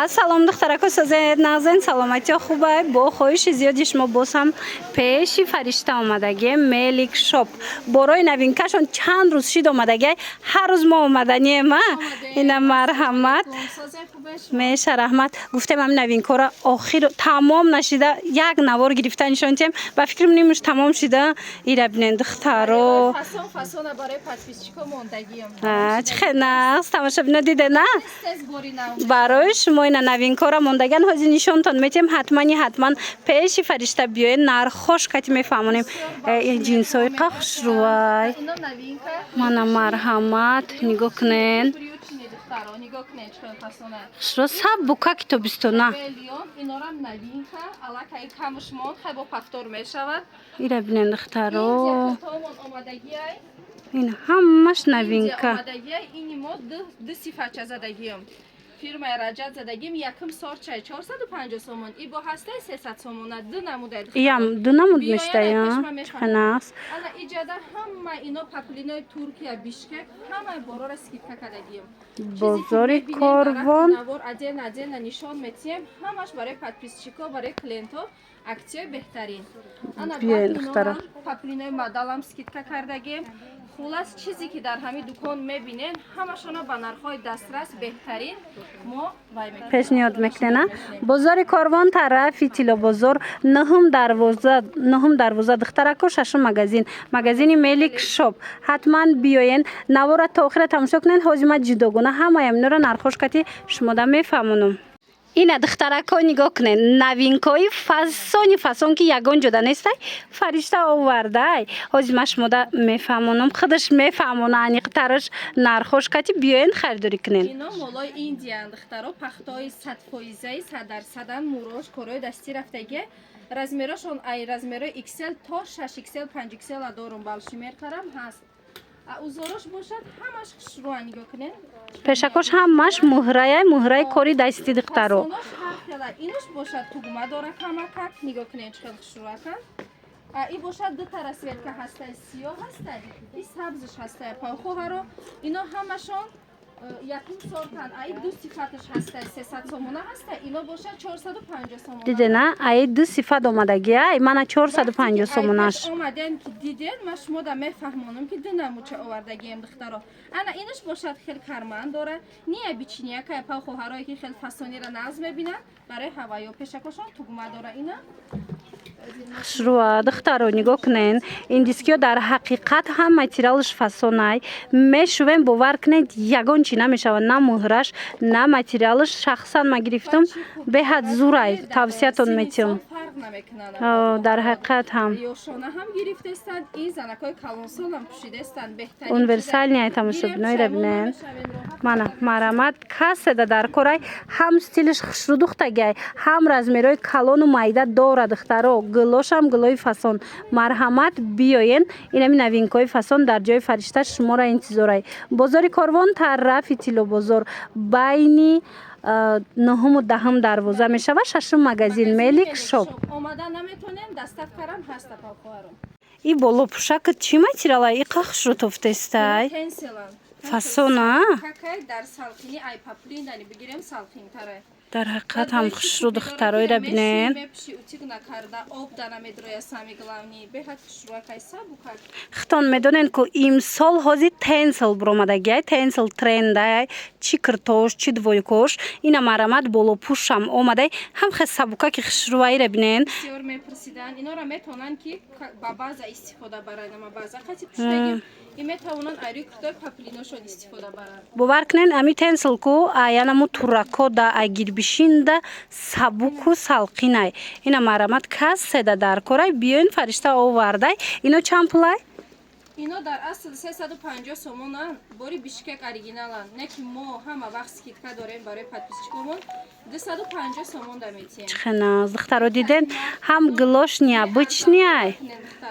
салом духтарако сазед назен саломатиё хубай бо хоҳиши зиёди шумо боз ҳам пеши фаришта омадагем мелик шоп борои навинкашон чанд рӯз шид омадагай ҳар рӯз мо омаданием ина марҳамат меша раҳмат гуфтем ҳам навинкора охир тамом нашида як навор гирифта нишонтем ба фикрам нимуш тамом шида ира бинен духтаро чӣ хенас тамошобино дидена барои шумо ина навинкора мондаган ҳозир нишонтон метем ҳатман пеши фаришта биёед нархош кати мефаҳмонем ҷинсои қахшрувай мана марҳамат нигоҳ кунен хушро саб бука китобистона ира бинен духтаро ин ҳамаш навинка фирмаи раҷат задагим якм сорчай 450 сомон и бо ҳастаи 300 сомона ду намудаи ям ду намуд мештая ханас ана иҷада ҳама ино паплинои Туркия Бишкек ҳама борора скидка кардагим бозори Корвон навор адена нишон метием ҳамаш барои подписчико барои клиенто аксияи беҳтарин ана баъд паплинои мадалам скидка кардагим хулас чизе ки дар ҳамин дукон мебинен ҳамашона ба нархҳои дастрас беҳтарин мо вай мекунем пешниҳод мекунена бозори Корвон тарафи Тилобозор нӯҳум дарвоза духтарако шашум магазини Мелик шоп ҳатман биёен навора то охира тамошо кунен ҳозир ман ҷудогона ҳамаям инора нархош кати шумода мефаҳмонам ина духтарако нигоҳ кунед навинкои фасон ки ягон ҷода нестай фаришта овардай ҳозир ман шумода мефаҳмонам худаш мефаҳмона аниқтараш нархош кати биёен харидорӣ кунен ино молои индиян духтаро пахтои 100%-и 100% мурош корои дастӣ рафтагия размерашон ай размерои XL то 6XL 5XL дорум балшимеркарам ҳаст узорош бошад ҳамаш хушрӯа нигоҳ кунен пешакош ҳамаш муҳраи кори дастӣ духтаро инош бошад тугма дора камакак нигоҳ кунен чӣ хел хушрӯакан и бошад ду та расветка ҳастаи сиёҳ ҳастай и сабзиш ҳастай палхоҳаро ино ҳамашон якум сортан ай ду сифаташ ҳастай 300 сомона ҳастай ино бошад 450 сомона дидена ай ду сифат омадаги ай мана 450 сомонаш омаден ки диден ма шумода мефаҳмонам ки ду намуча овардагием духтаро ана инаш бошад хел карман дора ния бичиниякай палхоҳарои ки хел фасонира наз мебинад барои ҳаваё пешакошон тугма дора ина хушрӯа духтаро нигоҳ кунен ин дискиё дар ҳақиқат ҳам материалаш фасонай мешувем бовар кунед ягон чӣ намешавад на муҳраш на материалаш шахсан ма гирифтам беҳад зурай тавсиятон метиҳам дар ҳақиқат ҳам ёшона ҳам гирифтестанд и занакои калонсолам пӯшидестанд беҳтарин универсальни ай тамошобиноиро бинен мана марҳамат каседа дар корай ҳам стилиш хушрӯ духтагай ҳам размерои калону майда дора духтаро гулошам гулои фасон марҳамат биёен инами навинкои фасон дар ҷои фаришта шуморо интизорай бозори Корвон тарафи Тилобозор байни нӯҳуму даҳум дарвоза мешавад шашум магазин Мелик шоп омада наметонем даставкарам ҳаста палхоҳаро и болопӯшакат чӣ материала и қахшро тофтестай фасона какай дар салқини ай паплинани бигирем салқинтара дар ҳақиқат ҳам хушрӯ духтароиро бинен хитон медонен ку имсол ҳозир тенсел буромадагиай тенсел трендай чӣ киртош чӣ двойкош ина марҳамат болопӯшам омадай ҳам хел сабука ки хушрӯаиро бинен инора метонанд ки ба баъза истифода баранд ама баъза қати пӯшидаги иметавонанд айрӯи киртои паплиношон истифода баранд бовар кунен ами тенсел ку аянаму турако да агирбишинда сабуку салқинай ина марҳамат каседа дар корай биёин фаришта овардай ино чанд пулай ино дар асл 350 сомонан бори Бишкек оригиналан не ки мо ҳама вақт скидка дорем барои подписчикомон 250 сомон да метием чхеназ духтаро диден ҳам глош необычный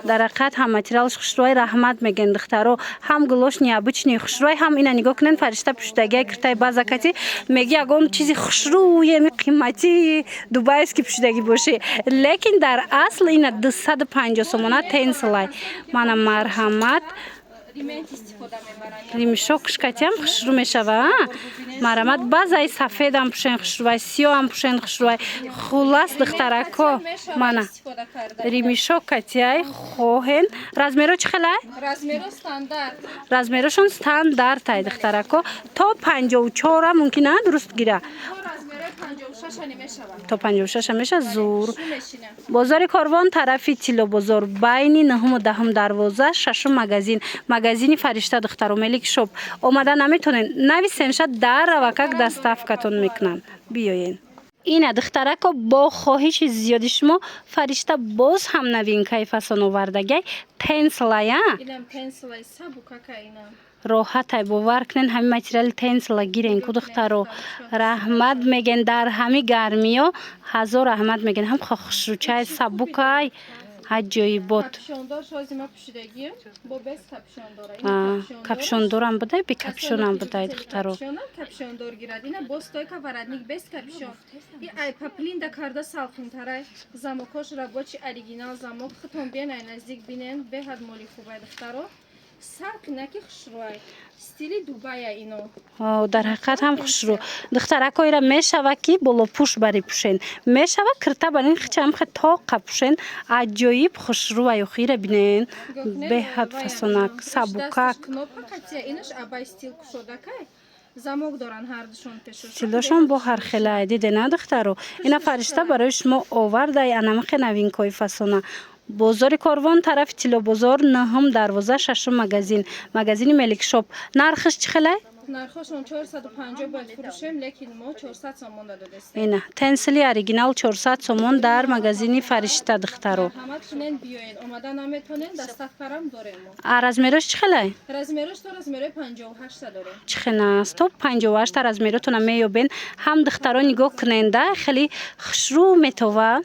дар ҳақиқат ҳам материалш хушрӯи раҳмат меген духтаро ҳам глош необычный хушрӯи ҳам ина нигоҳ кунен фаришта пӯшидагиай киртаи баъза кати меги ягон чизи хушрӯи қимати дубайский пӯшидаги боши лекин дар асл ина 250 сомона тенсилай мана марҳамат ремонт استفاده میبرن. ریمیشوکش کتیم خشرو میشوه. مرامت بازای سفید هم پوشن خشروای سیاه هم پوشن خشروای خلاص دخترکو منه ریمیشوک کتیای خوهن رزمیرو چه خلای؟ رزمیرو استاندارد. رزمیروشون استاندارد تای دخترکو تا 54 ممکنه درست گیره. تا 56 میشه زور. بازار کاروان طرفی تیلو بازار بین نهم و دهم دروازه ششم مگزین فرشته دخترو ملیک شوب اومدن نمیتونن نویسنش در وکک دستافکتون میکنن. بیاین این دخترکو با خواهش زیادی شما فرشته باز هم نوین کیفاسون آوردگی پنسلیا اینم پنسلای سابوکاکا اینم راحت ای باور کنین همین متریال تنسل گیرین کو دخترو رحمت میگن در همین گرمی ها هزار رحمت میگن هم خوشروچای سبوکای حجایی بود کپشوندار شازیما پوشیدگی با بس کپشونداره کپشوندار هم بوده بی کپشون هم بوده دخترو کپشوندار گیرد اینه باستای که ورادنیک بس کپشون این ای پپلین دا کرده سالخون تره زموکاش را باچی اوریجینال زموک خطون بین ای نزدیک بینن به حد مولی خوبه دخترو ساک نکی خشروای استیلی دوبای اینو در حقیقت هم خوشرو دخترکای را میشوه کی بالا پوش بری پوشن میشوه کرتا برین خچم خطا قپوشن عجایب خوشرو و خیره بینن به حد فسونک سبوکک اینش ابای استیل شده که زموک دارن هر دوشون پشوش استیلشون با هر خلای دیده نه دخترو اینا فرشته برای شما آورده انمخ نوین کوی فسونه بازار کاروان طرف تیلو بازار نهم دروازه ششم مگزین ملیک شاپ نرخش چه خلای؟ نرخشون 450 باید فروشیم لیکن ما 400 سومون داده دستیم اینه تنسلی اوریجینال 400 سومون در مگزینی فرشته دخترو همه تونین بیاین اومدن نمیتونین دستافکارم داریم ما رزمیرش چه خلای؟ رزمیرش تو رزمیره 58 داره چه خناست تو 58 رزمیرتون میابین هم دخترا نگاه کننده خیلی خشرو میتوه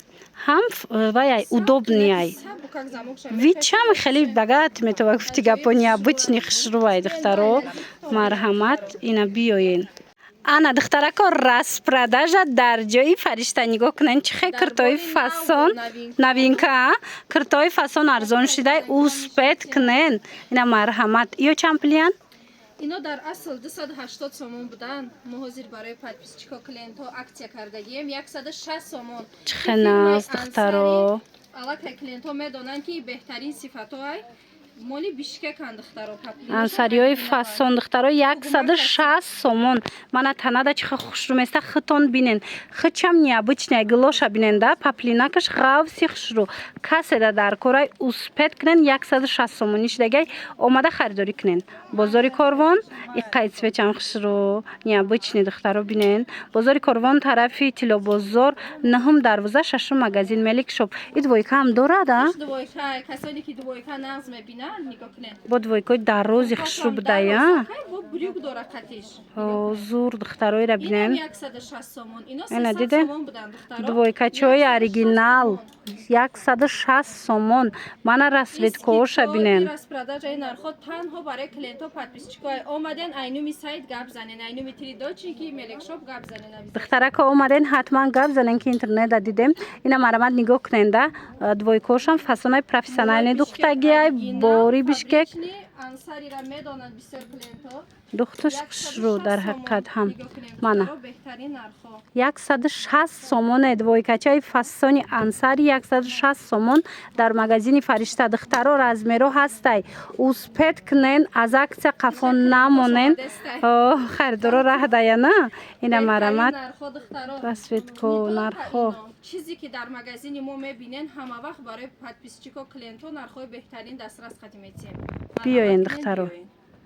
هم وای удобнее. Вичам خیلی بگات میتوه گفتی گپونیا بچنی خشروای دخترو مرحمت اینا بیاین. انا دخترکو راس پراداژا در جای فرشته نگاه کنن چه کرتای فاسون نوینکا کرتای فاسون ارزان شده اوسپت کنن اینا مرحمت ایو چمپلیان اینا در اصل 280 سومون بودن ما حاضر برای پادپیسچیکا کلینتو اکتیا کردگیم 160 سومون چخناس دخترو علاقه کلینتو میدونن که بهترین صفاتای مولی بیشککن دخترو پپلین انساریای فاسون دخترو 160 سومون من تنها چه خوش رو میسته خطون بینن خچم نیابچنه گلوشا بینن ده پپلیناکش غاو سیخش رو کسی در کورای اوسپت کنن 160 سومونیش دیگه اومده خریداری کنن بازار کاروان ای قیس بچم خش رو نیابچنه دخترو بینن بازار کاروان طرفی تیلو بازار نهم دروازه ششم مگزین ملیک شاپ ای دویکا هم داره ده دویکا کسانی که دویکا نغز میبینن نگاه کنن با دویکای در روزی خش رو بده یا با بریوک داره قطیش زور دختروی را بینن اینم 160 سومون اینا 300 سومون بودن دخترا دویکاچوی اوریجینال 160 سومون من رسوید کوش بینن رسپرادا جای نرخ تنها برای کلینتو پادپیسچیکای اومدن اینومی سایت گپ زنن اینومی تری دوچی کی ملک شاپ گپ زنن دخترک اومدن حتما گپ زنن که اینترنت دیدم اینا مرامت نگاه کننده دویکوشم فسونای پروفسیونال دختگی باری بیشکک انصاری را میدونن بسیار کلینتو دخترش رو در حقیقت هم منه 160 سومون دویکاچای فسونی انصاری 160 سومون در مگزین فرشته دخترو رزمیرو هستی اوسپت کنن از عکس قفون نمونن خریدارو راه دایا نه اینا مرامت رسوید کو نرخو چیزی که در مگزین ما میبینن همه وقت برای پادپیسچیکو کلینتو نرخو بهترین دسترس خدمتیم بیاین دخترو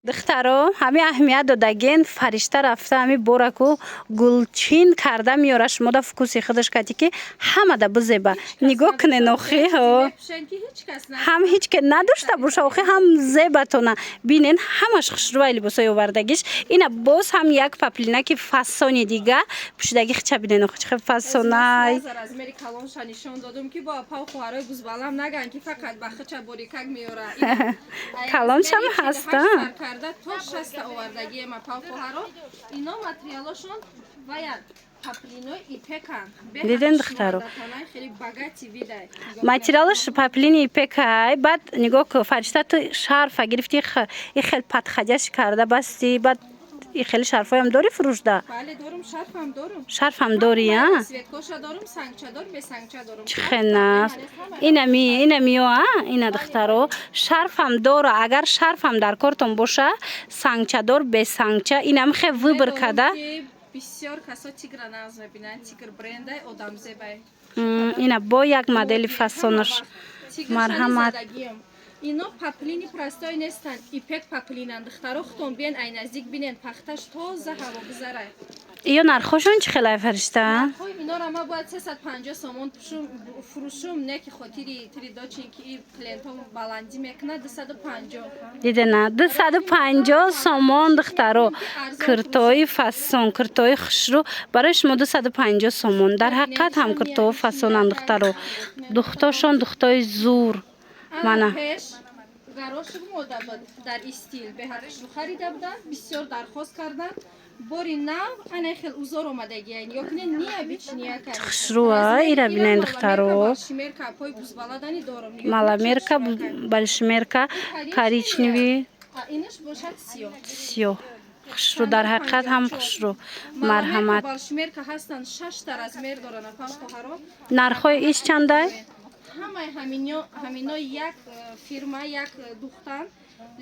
دخترو همه اهمیت دادگین فرشته رفته همه بورکو گلچین کرده میاره شما دا فکوسی خودش کتی که همه دا بزیبه نگاه کنه نوخی هم هیچ که نداشته باشه اوخی هم زیبتونه بینین همش خشروی لباسای آوردگیش اینا باز هم یک پپلینک فسونی دیگه پوشیدگی خچه بینین اوخی چه فسونای از امریک کلانش نشون دادم که با پاو خوارای گوزبالم نگن که فقط با خچه بوریکک میاره کلانش هم هسته تا 60 آوردگی ما پاو خوارا اینا متریالشون باید паплино ипекан. Диден духтаро. Материалш паплини ипекай, бад нигоҳ кун фаришта ту шарфа гирифти и хел патхаҷаш карда басти, бад и хели шарфоям дори фурӯшда? Бале дорум, шарфам дорум. Шарфам дори, а? Светкоша дорум, сангчадор, бесангчадор. Чхенас. Инами ё, а? Ина духтаро. Шарфам дора, агар шарфам дар кортон боша, сангчадор, бесангча, инам хе выбор када. Бисёр касо тигра наз мебинанд, тигр брендай одамзебай. Ина бо як модели фасонаш. Марҳамат. Ино паплини простой нестанд, ипек паплинанд. Духтаро хутон биен ай наздик бинен, пахташ тоза ҳаво гузарай. Ё нархошон чӣ хелай фаришта? Инора ма бояд 350 сомон фурӯшум, не ки хотири тиридочин ки и клиентом баландӣ мекунад 250. Дидена 250 сомон духтаро. Куртои фасон, куртои хушрӯ барои шумо 250 сомон. Дар ҳақиқат ҳам куртои фасонанд духтаро. Духтошон духтои зур. Мана гароши мода буд дар истил беҳаршу харида буданд, бисёр дархост карданд. Бори нав ана хел узор омадагиян ёкне ния бичния кар. хушрӯа ира бинен духтаро. Шимерка пой бузбаладани дорум. Маламерка, большмерка, коричневый. Инаш бошад сиёҳ. Сиёҳ. хушрӯ дар ҳақиқат ҳам хушрӯ. Марҳамат. Большмерка ҳастанд 6 та размер доранд афалхоҳаро. Нархои иш чандай? Ҳамаи ҳамино як фирма, як духтан,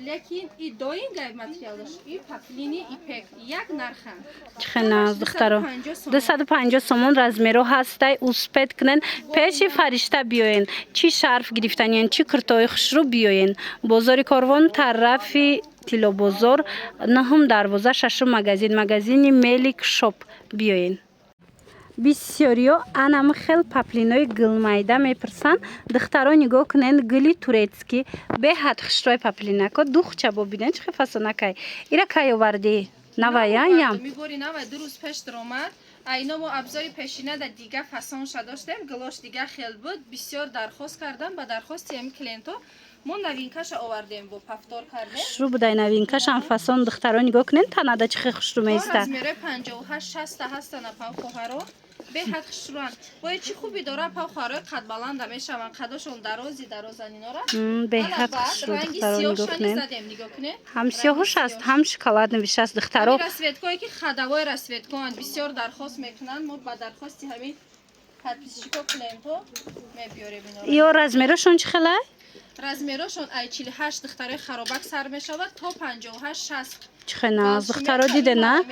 лекин и доингай материалаш, и паплини, и пек, як нархан. Чхенас духтаро. 250 сомон размеро ҳастай, успет кунен, пеши фаришта биёен. Чӣ шарф гирифтаниен, чӣ куртои хушрӯ биёен. Бозори Корвон, тарафи Тилобозор, 9 дарвоза, 6 магазин, магазини Мелик Шоп биёен. бисёриё анам хел паплинои гилмайда мепурсанд. духтаро нигоҳ кунед, гили турецкӣ беҳад хушрӯи паплинако духча бобинен чӣ фасонакай. Ира кай оварди? Навая ям? Мибори навай 2 рӯз пеш даромад. Айно мо абзори пешина да дига фасонша доштем, гилош дига хел буд, бисёр дархост кардам, ба дархости ами клиенто мо навинкаша овардем, бо пафтор кардем. Хушрӯ будай навинкашам фасон духтаро нигоҳ кунед, танада чӣ хушрӯ меиста. Размери 58-60 та ҳастанд павхоҳаро. Беҳад хушрӯанд. Бои чӣ хуби дора павхоҳарои қадбаланда мешаванд, қадошон дарозан инора. Беҳад хушрӯ духтаро нигоҳ кунед. Задем нигоҳ кунед. ҳам сиёҳуш аст, ҳам шоколад навиштааст духтаро. Расветкое ки хадавои расветкоанд бисёр дархост мекунанд, мо ба дархости ҳамин подписчико клиенто мебиёрем инора. ё размерошон чӣ хелай? размерошон ай 48 духтарои харобак сар мешавад то 58-60. чхенас духтаро дидена.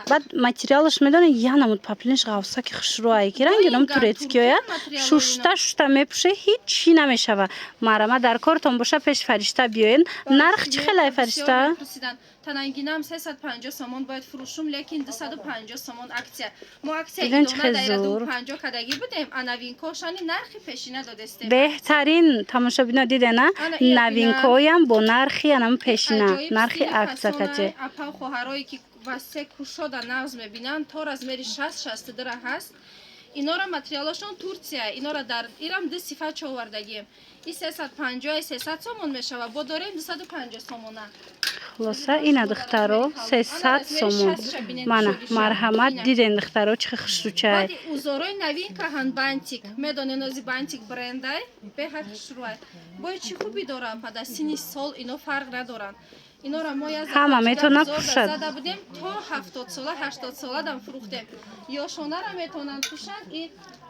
Баъд материалаш медонед янамуд паплиниш ғавсаки хушрӯае ки рангинам турецкиоя шушта мепуше ҳеҷ чӣ намешава. Марама дар кортон боша пеш фаришта биёен. Нарх чӣ хелай фаришта? Танангинам 350 сомон бояд фурӯшум, лекин 250 сомон аксия. Мо аксия Диден идона чӣ дайра зур. 250 кадаги будем, а навинкошани нархи пешина додестем. беҳтарин тамошобино дидена навинкоям бо нархи анам пешина нархи аксакаче. Павхоҳарои ки васе кушода навз мебинанд то размери 60-62 ҳаст. Инора материалашон Турция, инора дар ирам ду сифат човардагием. И 350-300 сомон мешава, бо дорем 250 сомона. хулоса ина духтаро 300 сомон. Мана марҳамат диден духтаро чӣ хушрӯчай. Баъди узорои навинка ҳан бантик, медонен ози бантик брендай, беҳад хушрӯай. Бои чӣ хуби дора, пада сини сол ино фарқ надоранд. Инора мо ҳама метавонад пушад. зада будем то 70 сола 80 сола дам фурӯхтем. Ёшонара метавонанд пушанд и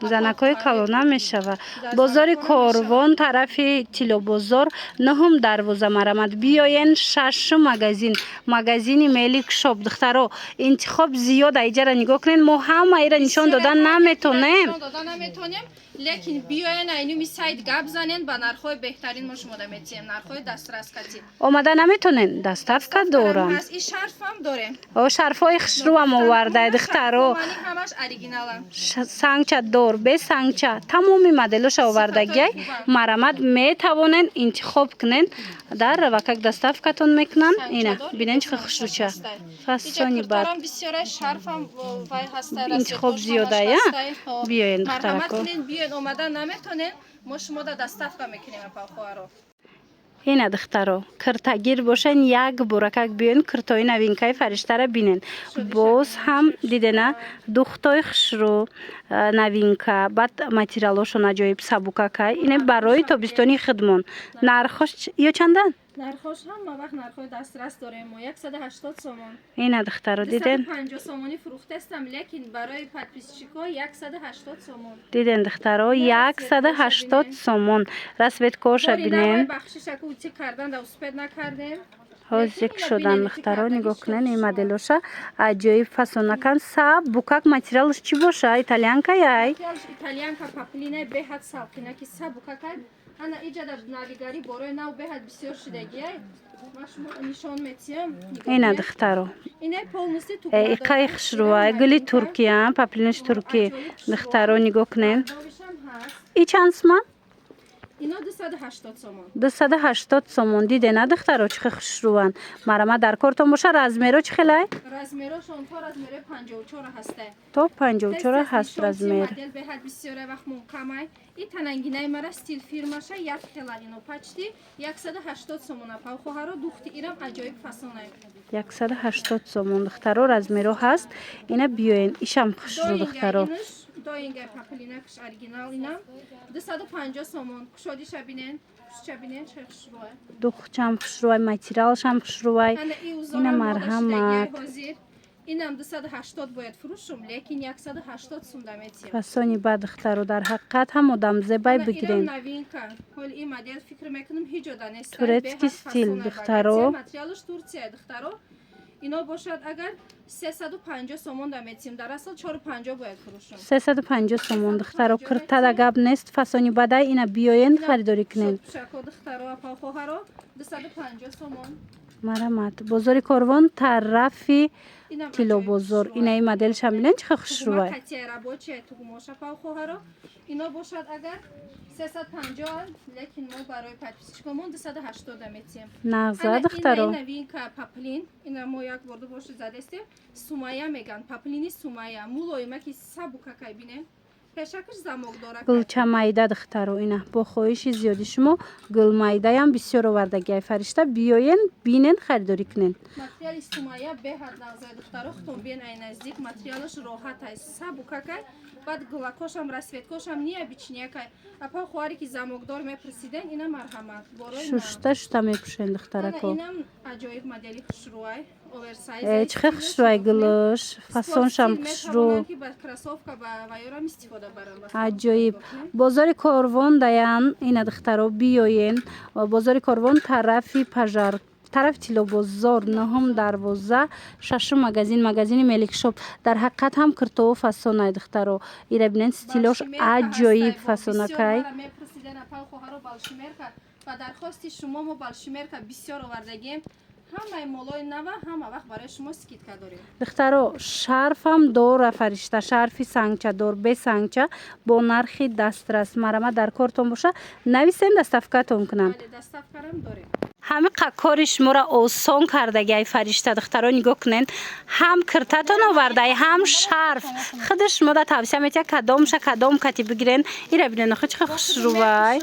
занакои калона мешава. Бозори Корвон, тарафи Тилобозор, 9 дарвоза марамад биёен 6 магазин, магазини Мелик Шоп. духтаро интихоб зиёд айҷара нигоҳ кунед, мо ҳама ира нишон додан наметонем. лекин биёен айнуми сайт гап занен, ба нархҳои беҳтарин мо шумо да метиҳем, нархҳои дастраскати. омада наметонен, доставка дорам. И шарфам дорем. шарфои хушрӯам овардай духтаро. Ҳамаш оригиналам. сангчадор, бесангча, тамоми моделоша овардагиай. марамад метавонен интихоб кунен. дар вакак доставкатон мекунанд. Ина бинен чӣ хушрӯча. фасони бад. интихоб зиёдая. биёен духтарако. омада наметонен, мо шумо да доставка мекунем павхоҳаро. اینا دخترو کرتگیر باشن یک برکک بیان کرتای نوینکای فرشته را بینن باز هم دیدنه دختای خشرو نوینکا بعد ماتریالاشون عجایب سبوکاکای اینه برای تابستانی خدمون نرخش یا چندن؟ نرخش هم ما وقت نرخ دسترس داریم ما 180 سومون اینا دخترو دیدن 250 سومونی فروخته استم لیکن برای پادپیسچیکو 180 سومون دیدن دخترو 180 سومون رسوت کوش بینن بخشش اکو چی کردن دا اسپید نکردیم حاضر شدن دخترها نگاه کنن این مدلوشا عجایب فسونکن سب بوکاک ماتریالش چی باشه ایتالیانکا یای ایتالیانکا پاپلینه بهت سالکینه که سب بوکاکای انا ایجا در ناویگاری بروی نو بهت بسیار شدگی ما شما نشان میتیم اینا دخترها اینه پولنوسی تو ایقای خشروای گلی ترکیه پاپلینش ترکی دخترها نگاه کنن ای چند سمان؟ اینا 280 سومون 280 سومون دیده نه دخترها چه خشروان مرا در کارتون باشه رزمیرو چه خیلی؟ رزمیروشون تا رزمیره 54 هسته تو 54 هست رزمیر مدل به حد بسیار وقت محکمه این تنگینه مرا استیل فیرماشه یک خیلانینو پچتی 180 سومون پاو خوهارو دوختی ایرم عجایب فسونه 180 سومون دخترها رزمیرو هست اینا بیاین ایشم خشرو دخترها دوینگه پاپلینکش اورجینال اینم 250 سومون کشودی شبینن شبینن چه خشروه دخترم خشروای ماتریالش هم خشروای اینا مرحمت اینم 280 باید فروشم لیکن 180 سوم دمیتیم فسونی بعد دخترو در حقیقت هم آدم زیبای بگیرین نوینکا حال این مدل فکر میکنم هیچ جا نیست تورецький стиль دخترو ماتریالش ترکیه دخترو اینا باشد اگر 350 سومون دمیتیم در اصل 450 باید فروشم 350 سومون دخترو کرتا گاب نیست فسونی بعد اینا بیاین خریداری کنین شکو دخترو پاخوهارو 250 سومون مرحمت بازار کاروان طرفی تیلو بازار اینا این مدلش هم بینن چه خشروای اینا باشد اگر 350 لیکن ما برای پادپیسچیکمون 280 میتیم نغزه دخترو اینا نوینکا پاپلین اینا ما یک برده باشه زده استیم سومایا میگن پاپلینی سومایا مولویما که سابوکاکای بینن پشکش زموک داره گلچه مایده دخترو اینا با خواهش زیادی شما گل مایده هم بسیار آوردگی فرشته بیاین بینن خریداری کنین ماتریال سومایا به حد نغزه دخترو ختم بین این نزدیک ماتریالش راحت است سابوکاکای بعد گلاکوش هم رسویتکوش هم نیه بیچنیه که اپا خواری که زموکدار میپرسیدن اینا مرحمت ششته شتا میپوشن دخترکو اینم عجایب مدلی خشروای اوورسایز چه خشروای گلش فسونش هم خشرو عجایب بازار کاروان دیان این دخترو بیاین و بازار کاروان طرفی پژار طرف تیلو بازار نهم دروازه ششم مگزین ملک شاپ در حقیقت هم کرتو فسونه دخترو ایره بینن استیلوش عجایب فسونکای و درخواستی شما ما بالشمرکا بسیار آوردگیم همه مولای نوا همه وقت برای شما سکیتکا داریم دخترو شرف هم دور فرشته شرفی سنگچه دور به سنگچه با نرخی دسترس مرما در کارتون باشه نویسین دستافکاتون کنن دستافکارم داریم همه کارش مرا آسان کردگی فرشته دخترو نگاه کنین هم کرتاتون آورده هم شرف خودش ما توصیه میتیم کدامش کدام کتی بگیرین ایره ببینین آخه چه خسروای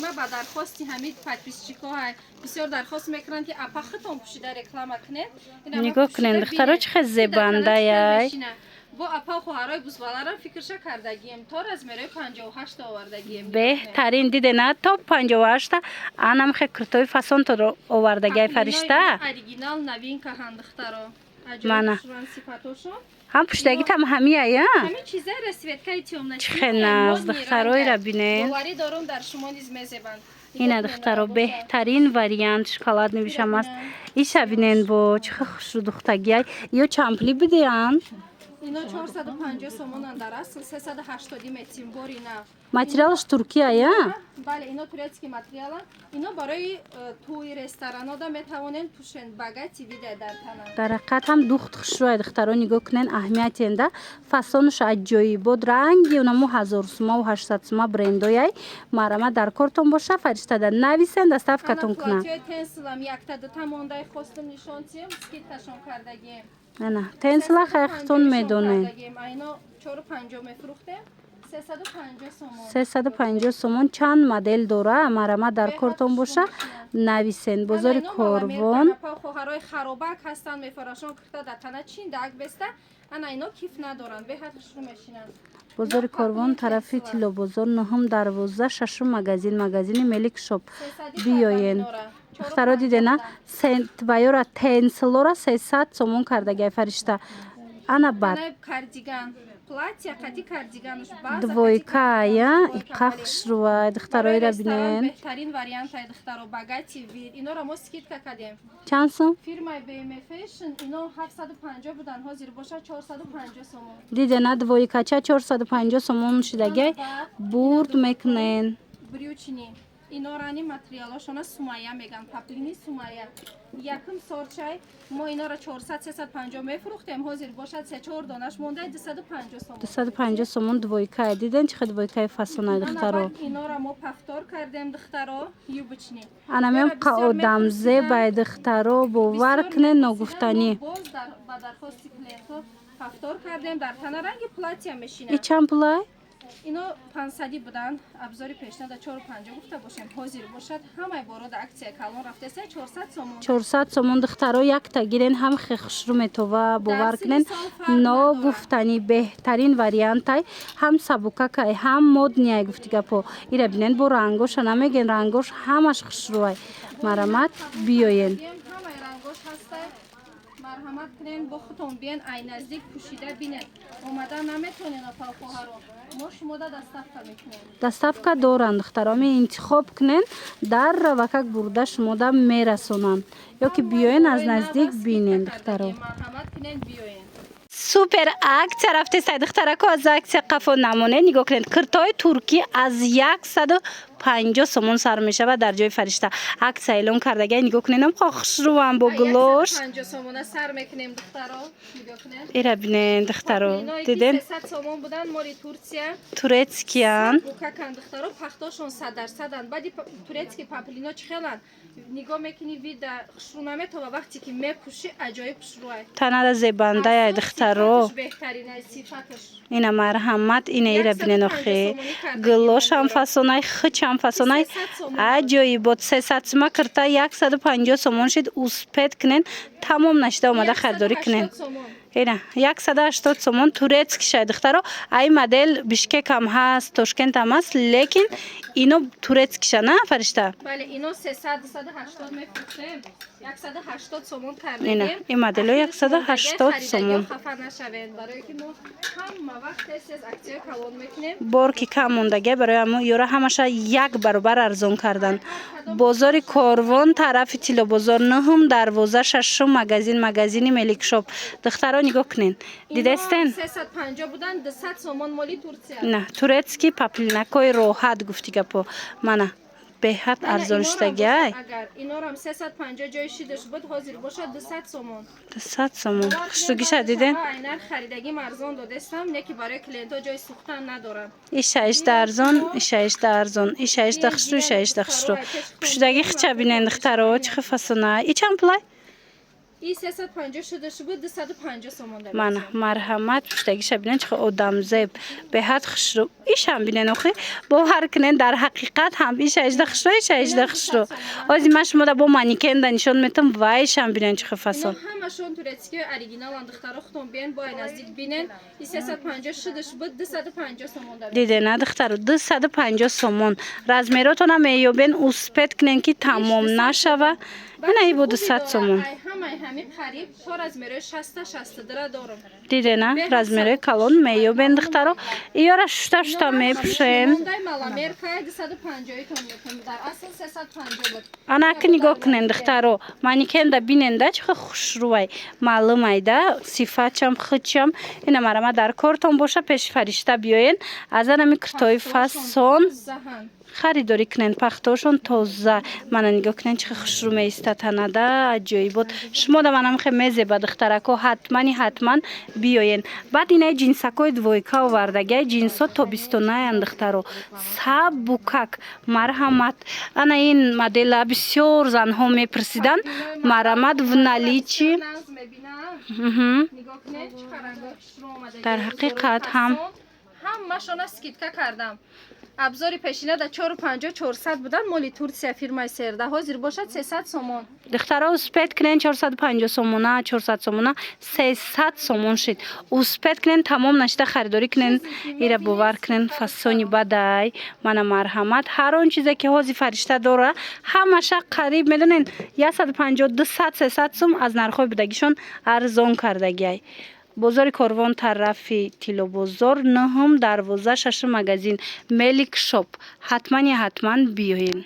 ما با درخواستی همین پادپیسچیکو های بسیار درخواست میکنن که اپا خودتون پوشیده رکلام کنین نگاه کنین دخترو چه زیبنده یای با اپا خوهرای بوزبالارم فکرش کردگیم تا از میره 58 آوردگیم بهترین دیده نه تا 58 آنم خیلی کرتوی فسون تو رو آوردگی فرشته اوریجینال نوین که هندخترو منه هم پشتگی تام همیه یا همین چیزا رسویتکای تیوم نشید چه ناز دخترای را بینه باوری دارم در شما نیز میزبان این دخترو بهترین وریانت شکلات نویشم است ایشا بینن با چه خوش رو دختگی یا چمپلی بدین اینا 450 سومون در اصل 380 متر بار اینا ماتریالش ترکیه یا بله اینا تورецький ماتریال اینا برای توی رستورانا دا میتوانن توشن باگاتی بیده در تنه در حقیقت هم دوخت خشروی دخترو نگاه کنن اهمیت اینده فسونش عجایب بود رنگی اونمو 1000 سوم و 800 سوم برندای مرما در کارتون باشه فرشته در نویسن دستافکاتون کنن انا تنسلم یک تا دو تا مونده خواستم نشون تیم سکیتشون کردگیم نه تنسلا خیختون میدونه اینا 4 5 میفروخته 350 сомон. 350 сомон. Чанд модел дора? Марама дар кортон боша нависен. Бозори Корвон. Хоҳарои харобак ҳастанд, мефарашон кирда дар тана чин даг беста. Ана ино киф надоранд, беҳад хушрӯ мешинанд. Бозори Корвон тарафи Тило бозор 9-12 шашум магазин, магазини Мелик шоп биёен. Духтаро дидена сентвайора тенслора 300 сомон кардагай фаришта. Ана бад кардиган платья кади кардиганш база двойка я иқа хушрӯа. Духтароира бинен. беҳтарин вариантай духтаро багати вир инора мо скидка кадем. Чанд сом? Фирмаи BM Fashion ино 750 будан, ҳозир боша 450 сомон. Дидена двойкача 450 сомон шидагай бурд мекунен. Брючини инорани материалошона сумая меган, паплини сумая. Якм сорчай мо инора 400-350 мефурӯхтем, ҳозир бошад 3-4 донаш мондай 250 сомон. 250 сомон двойка. Диден чӣ хел двойкаи фасонай духтаро. Инора мо пафтор кардем духтаро юбочни. Анамем қаодамзе бай духтаро бовар кунен ногуфтанӣ. Боз ба дархости клиентҳо пафтор кардем, дар тана ранги платья мешинад. И чанд пулай? ино 500 будан, абзори пешнада 450 гуфта бошем. Ҳозир бошад ҳамаи борода аксия калон рафтеса 400 сомон. 400 сомон духтаро якта гирен ҳам хехушру метова бовар кунен ногуфтани беҳтарин вариантай ҳам сабукакай ҳам моднияй гуфтигапо. Ира бинен бо рангоша намеген рангош ҳамаш хушрӯай. Марамат биёен. ҳамаи рангош ҳастай. Марҳамат кунен бо худтон биен ай наздик пӯшида бинен. Омада наметонен апалхоҳаро. мо шумода доставка мекунем. Доставка доранд духтаро. Ами интихоб кунен дар равакак бурда шумода мерасонанд. Ёки биёен аз наздик бинен духтаро. Марҳамат кунен биёен. Супер акция рафтестай духтарако аз акция қафо намоне нигоҳ кунед. Киртои туркӣ аз 150 сомон сар мешавад дар ҷои фаришта. Акция эълон кардагай нигоҳ кунед. Ам хушрӯам бо гулош. 150 сомона сар мекунем духтаро. Нигоҳ кунед. Ира бинен духтаро. Диден? 300 сомон будан мори Турция. Турецкиян. Букакан духтаро пахтошон 100%. Баъди турецки паплино чихелан. Нигоҳ мекунӣ вида хушрӯ наметова вақте ки мепӯшӣ аҷоиб хушрӯай. Танада зебандая духтаро. Беҳтаринай сифаташ. Ина марҳамат ина ира бинен охи. Гулошам фасонай хичам фасонай аҷоибот 300 сома кирта 150 сомон шид успед кунен тамом нашида омада харидорӣ кунен. Ина 180 сомон турецки шай духтаро. Ай модель Бишкек ҳам ҳаст, Тошкент ҳам ҳаст, лекин ино турецки ша на фаришта. Бале ино 300-280 мефурӯхтем. 180 сомон кардем. Ина ин модело 180 сомон. Хафа нашавен, барои ки мо ҳама вақт тез аксия калон мекунем. Бор ки кам мондагай барои амо ёра ҳамаша як баробар арзон кардан. Бозори Корвон тарафи Тило бозор 9-12 магазин, магазини Мелик шоп. Духтаро нигоҳ кунен. Дидестен? 350 будан 200 сомон моли Турция. На, турецки паплинакои роҳат гуфтигапо. Мана беҳад арзон шудагай. Агар инорам 350 ҷои шидаш буд, ҳозир бошад 200 сомон. 200 сомон. Хуштугиша диден? Айнар харидагим арзон додестам, неки барои клиентҳо ҷои сӯхтан надорам. Иша ишта арзон, иша ишта арзон, иша ишта хушту, иша ишта хушту. Пушдаги хича бинен духтаро, чихи фасона. И чанд пулай? И 350 шудаш буд, 250 сомон дорам. Мана марҳамат пуштагиша бинен чихи одамзеб беҳад хушту. Ишам бинен охи бовар кунен дар ҳақиқат ҳам иша ишта хушту, иша ишта хушту. Ҳозир ман шумода бо манекенда нишон метам вай ишам бинен чихи фасон. Ҳамашон турецки оригиналан духтаро худтон биен бо ай наздик бинен. И 350 шудаш буд, 250 сомон дорам. Дидена духтаро 250 сомон. Размеротона меёбен успед кунен ки тамом нашава. Ина и бо 200 сомон. Дидена размери калон меёбен духтаро. Иёра шута мепушен. Ана ки нигоҳ кунен духтаро. Манекенда биненда чихи хушрӯай. Маълумайда сифатчам хичам. Ина марама дар кортон боша пеши фаришта биёен. Аз анами киртои фасон харидорӣ кунен пахтошон тоза. Мана нигоҳ кунен чихи хушрӯ меиста танада аҷоибот. Шумода манам хе мезеба духтарако ҳатман биёен. Баъд инаи ҷинсакои двойка овардагай ҷинсо тобистонаян духтаро. Сабукак марҳамат. Ана ин модела бисёр занҳо мепурсидан. Марҳамат в наличи. Дар ҳақиқат ҳам ҳамашона скидка кардам. Абзори пешина да 450 400 буданд, моли Турсия фирмаи серда. Ҳозир бошад 300 сомон. духтара успет кунен 450 сомона 400 сомона 300 сомон шид. Успет кунен тамом нашида харидорӣ кунен, ира бовар кунен фасони бадай мана марҳамат. ҳар он чизе ки ҳози фаришта дора ҳамаша қариб медонен 150 200 300 сум аз нархҳои будагишон арзон кардагиай. бозори Корвон тарафи Тилобозор 9 дарвоза 6 магазин Melik Shop. ҳатман биёен.